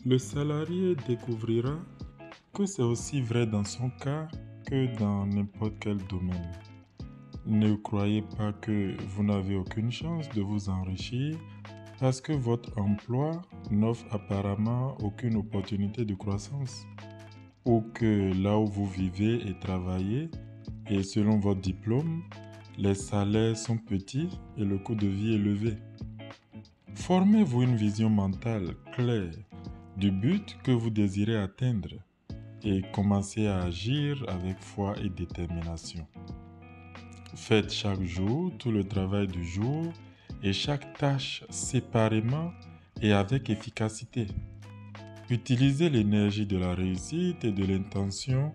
Le salarié découvrira que c'est aussi vrai dans son cas que dans n'importe quel domaine. Ne croyez pas que vous n'avez aucune chance de vous enrichir parce que votre emploi n'offre apparemment aucune opportunité de croissance ou que là où vous vivez et travaillez et selon votre diplôme, les salaires sont petits et le coût de vie élevé. Formez-vous une vision mentale claire du but que vous désirez atteindre et commencez à agir avec foi et détermination. Faites chaque jour tout le travail du jour et chaque tâche séparément et avec efficacité. Utilisez l'énergie de la réussite et de l'intention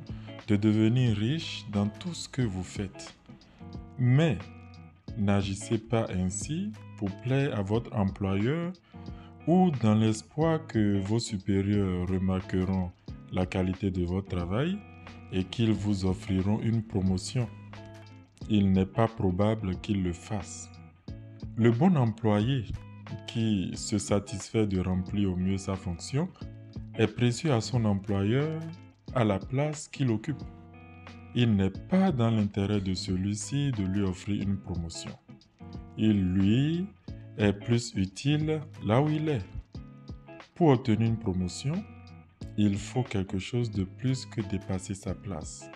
de devenir riche dans tout ce que vous faites. Mais n'agissez pas ainsi pour plaire à votre employeur ou dans l'espoir que vos supérieurs remarqueront la qualité de votre travail et qu'ils vous offriront une promotion. Il n'est pas probable qu'ils le fassent. Le bon employé qui se satisfait de remplir au mieux sa fonction est précieux à son employeur à la place qu'il occupe. Il n'est pas dans l'intérêt de celui-ci de lui offrir une promotion. Il lui est plus utile là où il est. Pour obtenir une promotion, il faut quelque chose de plus que dépasser sa place.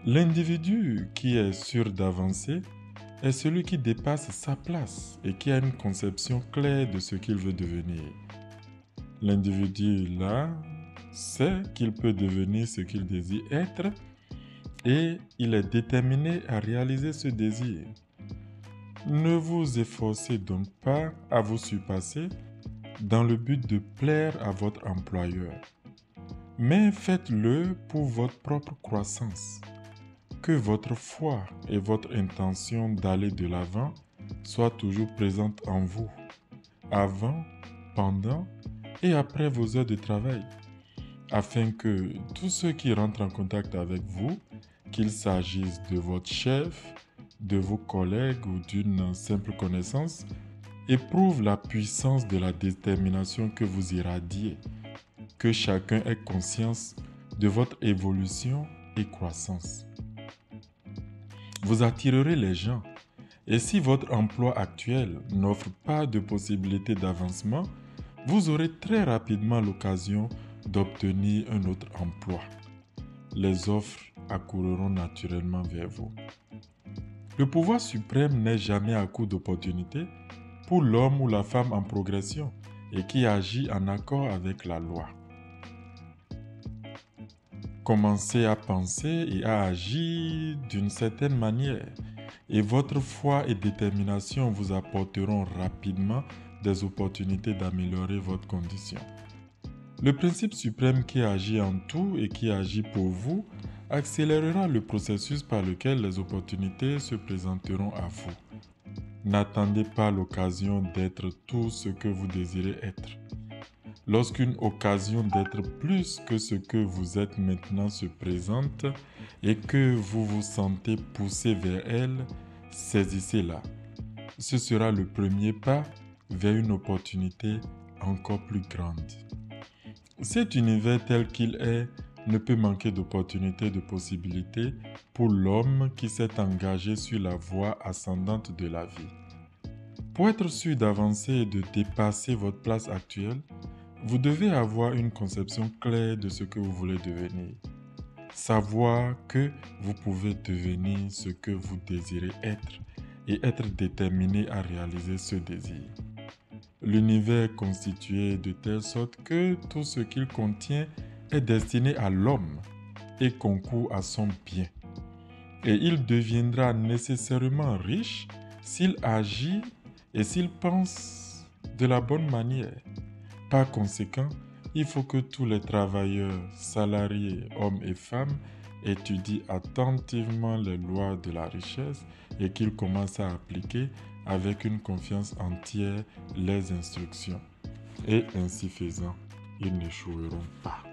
L'individu qui est sûr d'avancer est celui qui dépasse sa place et qui a une conception claire de ce qu'il veut devenir. L'individu là sait qu'il peut devenir ce qu'il désire être et il est déterminé à réaliser ce désir. Ne vous efforcez donc pas à vous surpasser dans le but de plaire à votre employeur, mais faites-le pour votre propre croissance. Que votre foi et votre intention d'aller de l'avant soient toujours présentes en vous, avant, pendant et après vos heures de travail, afin que tous ceux qui rentrent en contact avec vous, qu'il s'agisse de votre chef, de vos collègues ou d'une simple connaissance, éprouvent la puissance de la détermination que vous irradiez, que chacun ait conscience de votre évolution et croissance. Vous attirerez les gens et si votre emploi actuel n'offre pas de possibilité d'avancement, vous aurez très rapidement l'occasion d'obtenir un autre emploi. Les offres accourront naturellement vers vous. Le pouvoir suprême n'est jamais à court d'opportunités pour l'homme ou la femme en progression et qui agit en accord avec la loi. Commencez à penser et à agir d'une certaine manière et votre foi et détermination vous apporteront rapidement des opportunités d'améliorer votre condition. Le principe suprême qui agit en tout et qui agit pour vous accélérera le processus par lequel les opportunités se présenteront à vous. N'attendez pas l'occasion d'être tout ce que vous désirez être. Lorsqu'une occasion d'être plus que ce que vous êtes maintenant se présente et que vous vous sentez poussé vers elle, saisissez-la. Ce sera le premier pas vers une opportunité encore plus grande. Cet univers tel qu'il est ne peut manquer d'opportunités, de possibilités pour l'homme qui s'est engagé sur la voie ascendante de la vie. Pour être sûr d'avancer et de dépasser votre place actuelle, vous devez avoir une conception claire de ce que vous voulez devenir. Savoir que vous pouvez devenir ce que vous désirez être et être déterminé à réaliser ce désir. L'univers est constitué de telle sorte que tout ce qu'il contient est destiné à l'homme et concourt à son bien. Et il deviendra nécessairement riche s'il agit et s'il pense de la bonne manière. Par conséquent, il faut que tous les travailleurs, salariés, hommes et femmes, étudient attentivement les lois de la richesse et qu'ils commencent à appliquer avec une confiance entière les instructions. Et ainsi faisant, ils n'échoueront pas.